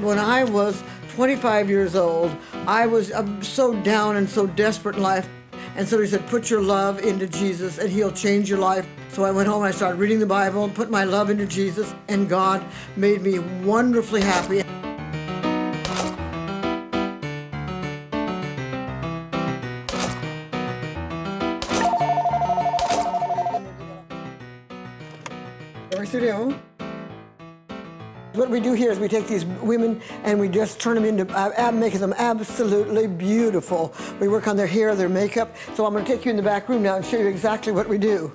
When I was 25 years old, I was so down and so desperate in life. And so he said, put your love into Jesus and he'll change your life. So I went home and I started reading the Bible and put my love into Jesus, and God made me wonderfully happy. What we do here is we take these women and we just turn them into, making them absolutely beautiful. We work on their hair, their makeup. So I'm going to take you in the back room now and show you exactly what we do.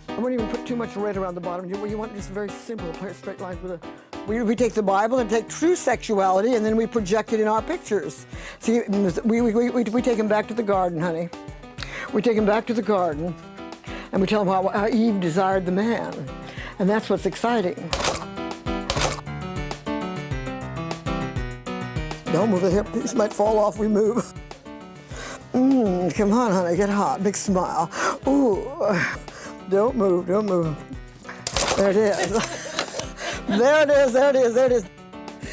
I won't even put too much red around the bottom. You want just very simple, straight lines with a... We take the Bible and take true sexuality and then we project it in our pictures. See, we take them back to the garden, honey. We take him back to the garden, and we tell him how Eve desired the man. And that's what's exciting. Don't move the hip. These might fall off. We move. Come on, honey. Get hot. Big smile. Ooh. Don't move. Don't move. There it is. There it is. There it is. There it is.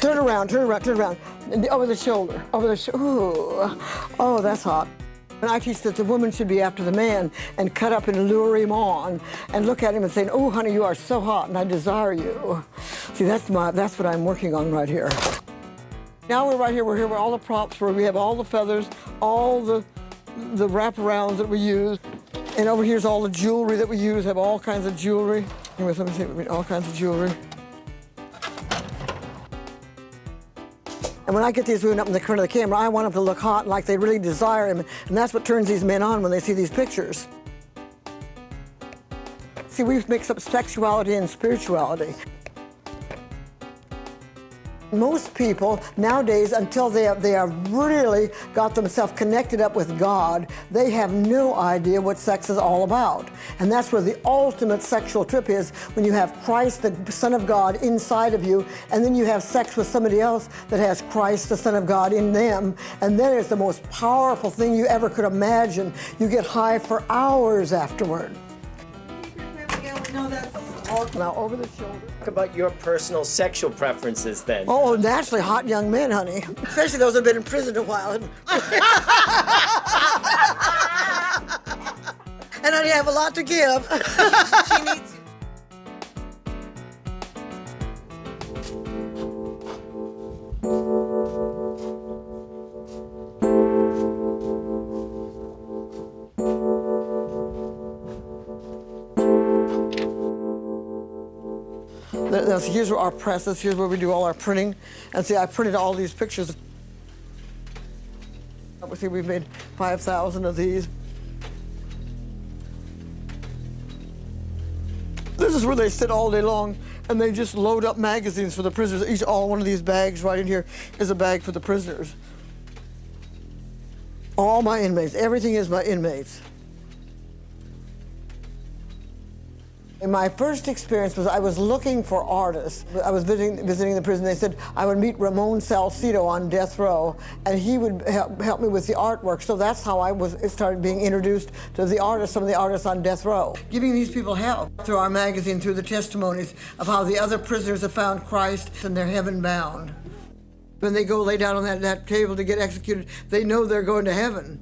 Turn around. Turn around. Turn around. And over the shoulder. Over the shoulder. Ooh. Oh, that's hot. And I teach that the woman should be after the man and cut up and lure him on and look at him and say, oh, honey, you are so hot and I desire you. See, that's what I'm working on right here. Now we're right here. We're here with all the props where we have all the feathers, all the wraparounds that we use. And over here's all the jewelry that we use, have all kinds of jewelry. Anyways, let me see, all kinds of jewelry. And when I get these women up in the front of the camera, I want them to look hot, like they really desire him. And that's what turns these men on when they see these pictures. See, we mix up sexuality and spirituality. Most people nowadays, until they have really got themselves connected up with God, they have no idea what sex is all about. And that's where the ultimate sexual trip is, when you have Christ, the Son of God, inside of you, and then you have sex with somebody else that has Christ, the Son of God, in them. And then it's the most powerful thing you ever could imagine. You get high for hours afterward. No, that's now over the shoulder. Talk about your personal sexual preferences then. Oh, naturally, hot young men, honey. Especially those that have been in prison a while. And honey, I have a lot to give. She needs you. So here's our presses, here's where we do all our printing. And see, I printed all these pictures. See, we've made 5,000 of these. This is where they sit all day long and they just load up magazines for the prisoners. All one of these bags right in here is a bag for the prisoners. All my inmates, everything is my inmates. And my first experience was I was looking for artists. I was visiting the prison. They said I would meet Ramon Salcido on death row, and he would help me with the artwork. So that's how I started being introduced to the artists, some of the artists on death row. Giving these people help through our magazine, through the testimonies of how the other prisoners have found Christ and they're heaven bound. When they go lay down on that table to get executed, they know they're going to heaven.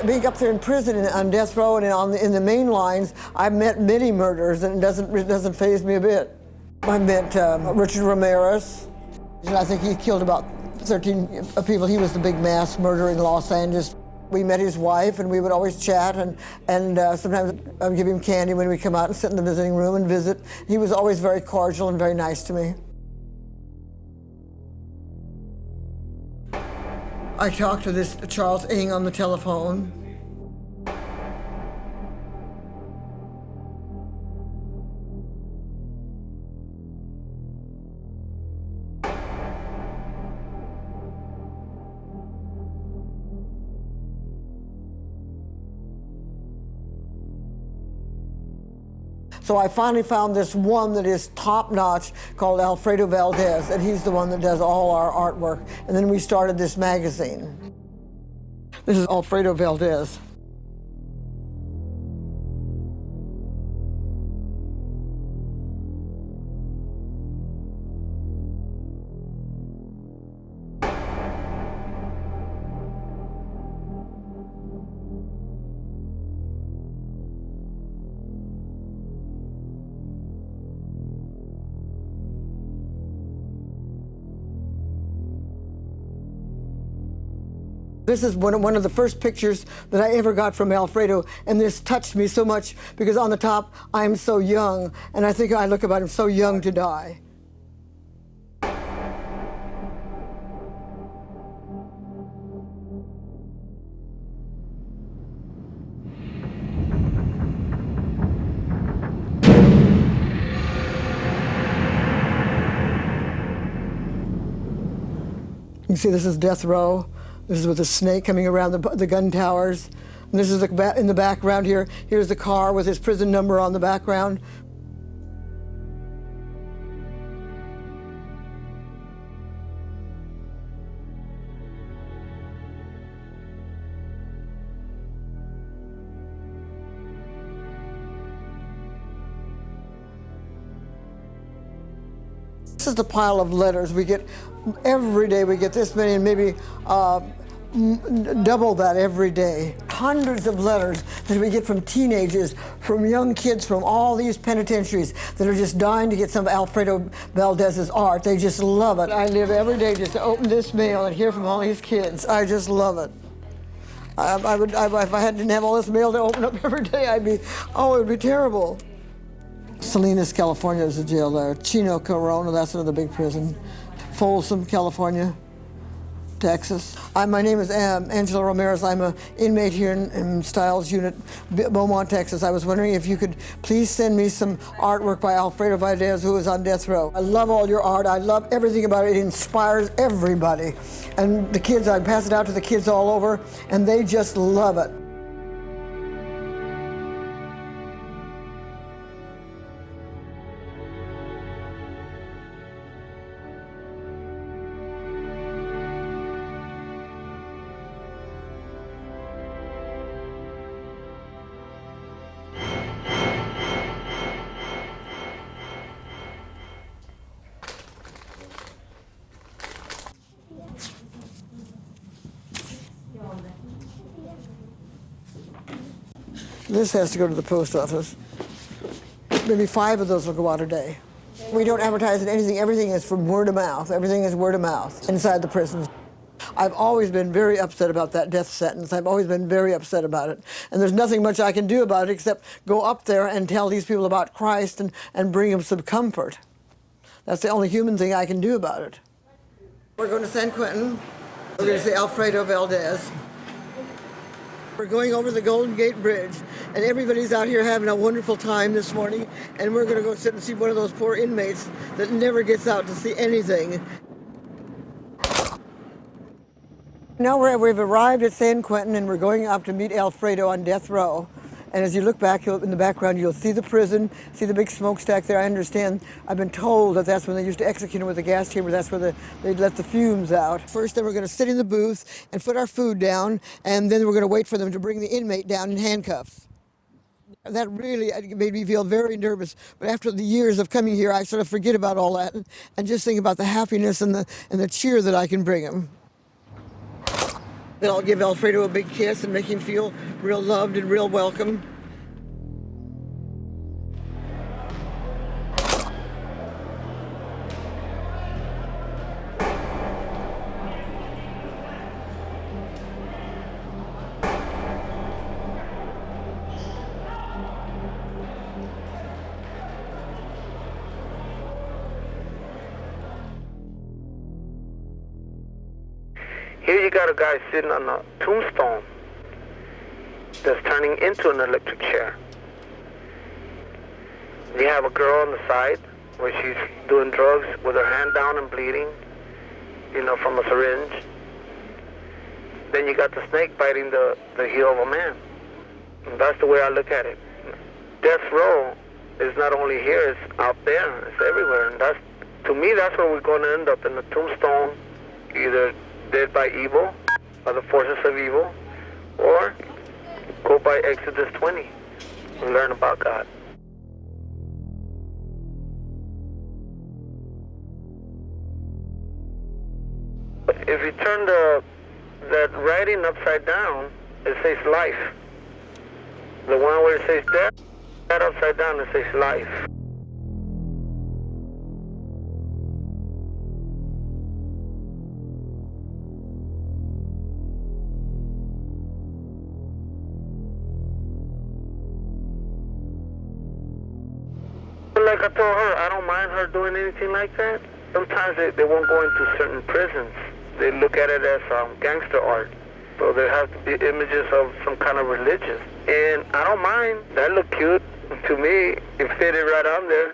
Being up there in prison on death row and in the main lines, I've met many murderers, and it doesn't faze me a bit. I met Richard Ramirez, and I think he killed about 13 people. He was the big mass murderer in Los Angeles. We met his wife, and we would always chat, and sometimes I would give him candy when we come out and sit in the visiting room and visit. He was always very cordial and very nice to me. I talked to this Charles Ng on the telephone. So I finally found this one that is top-notch called Alfredo Valdez, and he's the one that does all our artwork. And then we started this magazine. This is Alfredo Valdez. This is one of the first pictures that I ever got from Alfredo, and this touched me so much because on the top, I am so young, and I think I look about him so young to die. You see, this is death row. This is with the snake coming around the gun towers. And this is in the background here. Here's the car with his prison number on the background. This is the pile of letters we get. Every day we get this many, and maybe double that every day. Hundreds of letters that we get from teenagers, from young kids from all these penitentiaries that are just dying to get some Alfredo Valdez's art. They just love it. I live every day just to open this mail and hear from all these kids. I just love it. If I didn't have all this mail to open up every day, it would be terrible. Salinas, California is a jail there. Chino, Corona, that's another big prison. Folsom, California. Texas. My name is Angela Ramirez. I'm an inmate here in Stiles Unit, Beaumont, Texas. I was wondering if you could please send me some artwork by Alfredo Valdez, who is on death row. I love all your art. I love everything about it. It inspires everybody. And the kids, I pass it out to the kids all over, and they just love it. This has to go to the post office. Maybe 5 of those will go out a day. We don't advertise anything. Everything is from word of mouth. Everything is word of mouth inside the prisons. I've always been very upset about that death sentence. I've always been very upset about it. And there's nothing much I can do about it except go up there and tell these people about Christ and bring them some comfort. That's the only human thing I can do about it. We're going to San Quentin. We're going to see Alfredo Valdez. We're going over the Golden Gate Bridge, and everybody's out here having a wonderful time this morning, and we're going to go sit and see one of those poor inmates that never gets out to see anything. Now we've arrived at San Quentin, and we're going up to meet Alfredo on death row. And as you look back in the background, you'll see the prison, see the big smokestack there. I understand, I've been told that that's when they used to execute him with the gas chamber. That's where they'd let the fumes out. First, then we're going to sit in the booth and put our food down, and then we're going to wait for them to bring the inmate down in handcuffs. That really made me feel very nervous. But after the years of coming here, I sort of forget about all that and just think about the happiness and the cheer that I can bring him. Then I'll give Alfredo a big kiss and make him feel real loved and real welcome. Here you got a guy sitting on a tombstone that's turning into an electric chair. You have a girl on the side where she's doing drugs with her hand down and bleeding, from a syringe. Then you got the snake biting the heel of a man. And that's the way I look at it. Death row It's not only here, it's out there, it's everywhere. And that's, to me, that's where we're going to end up, in the tombstone, either dead by evil, by the forces of evil, or go by Exodus 20 and learn about God. If you turn that writing upside down, it says life. The one where it says death, that upside down, it says life. Like I told her, I don't mind her doing anything like that. Sometimes they won't go into certain prisons. They look at it as gangster art. So there have to be images of some kind of religion. And I don't mind. That looked cute. To me, it fitted right on there.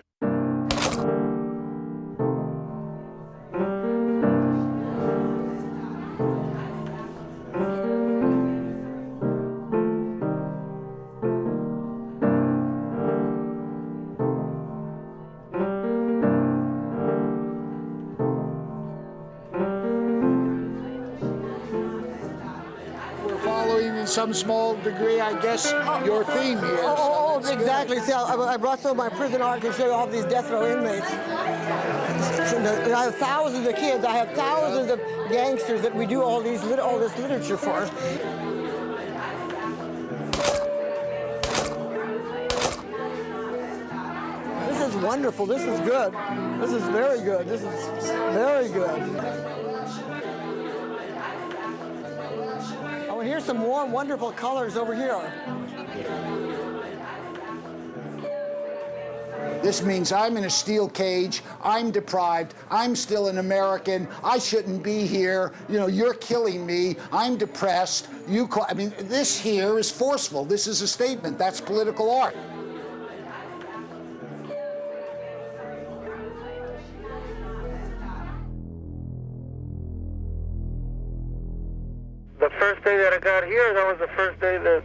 In some small degree, I guess, your theme here. Oh, exactly. See, I brought some of my prison art to show you all these death row inmates. And I have thousands of kids. I have thousands of gangsters that we do all this literature for. This is wonderful. This is good. This is very good. This is very good. Oh, and here's some warm, wonderful colors over here. This means I'm in a steel cage, I'm deprived, I'm still an American, I shouldn't be here, you know, you're killing me, I'm depressed, I mean, this here is forceful, this is a statement, that's political art. The first day that I got here, that was the first day that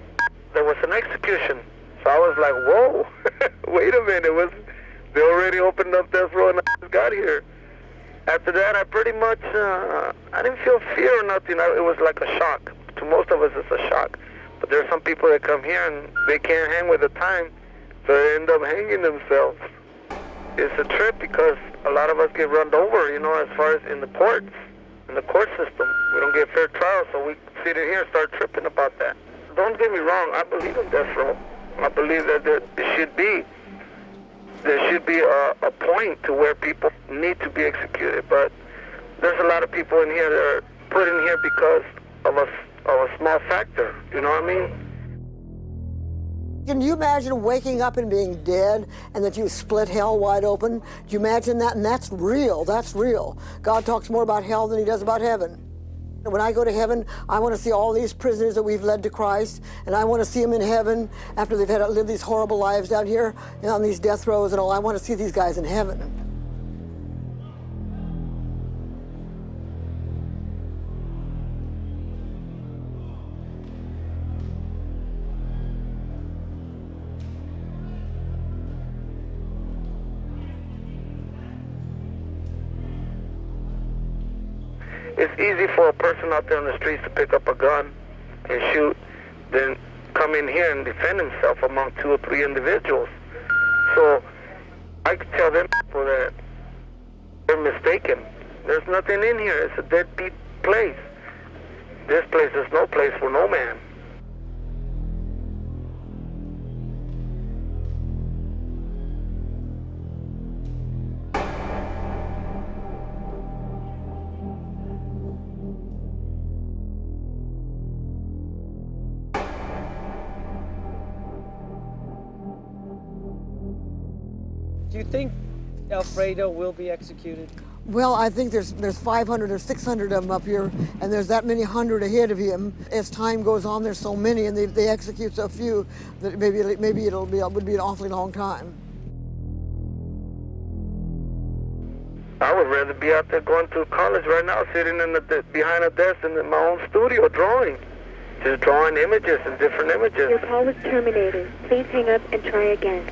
there was an execution. So I was like, whoa, wait a minute, they already opened up death row and I just got here. After that, I pretty much, I didn't feel fear or nothing. It was like a shock. To most of us, it's a shock. But there are some people that come here and they can't hang with the time, so they end up hanging themselves. It's a trip because a lot of us get run over, you know, as far as in the courts, in the court system. We don't get fair trial, so we sit in here and start tripping about that. Don't get me wrong, I believe in death row. I believe that there should be a point to where people need to be executed, but there's a lot of people in here that are put in here because of a small factor, you know what I mean? Can you imagine waking up and being dead and that you split hell wide open? Do you imagine that? And that's real, that's real. God talks more about hell than he does about heaven. When I go to heaven, I want to see all these prisoners that we've led to Christ, and I want to see them in heaven after they've had to live these horrible lives down here, you know, on these death rows and all. I want to see these guys in heaven. It's easy for a person out there on the streets to pick up a gun and shoot, then come in here and defend himself among 2 or 3 individuals. So I could tell them people that they're mistaken. There's nothing in here. It's a deadbeat place. This place is no place for no man. Do you think Alfredo will be executed? Well, I think there's 500 or 600 of them up here, and there's that many hundred ahead of him. As time goes on, there's so many, and they execute so few that maybe would be an awfully long time. I would rather be out there going to college right now, sitting behind a desk in my own studio drawing. Just drawing images and different images. Your call is terminated. Please hang up and try again.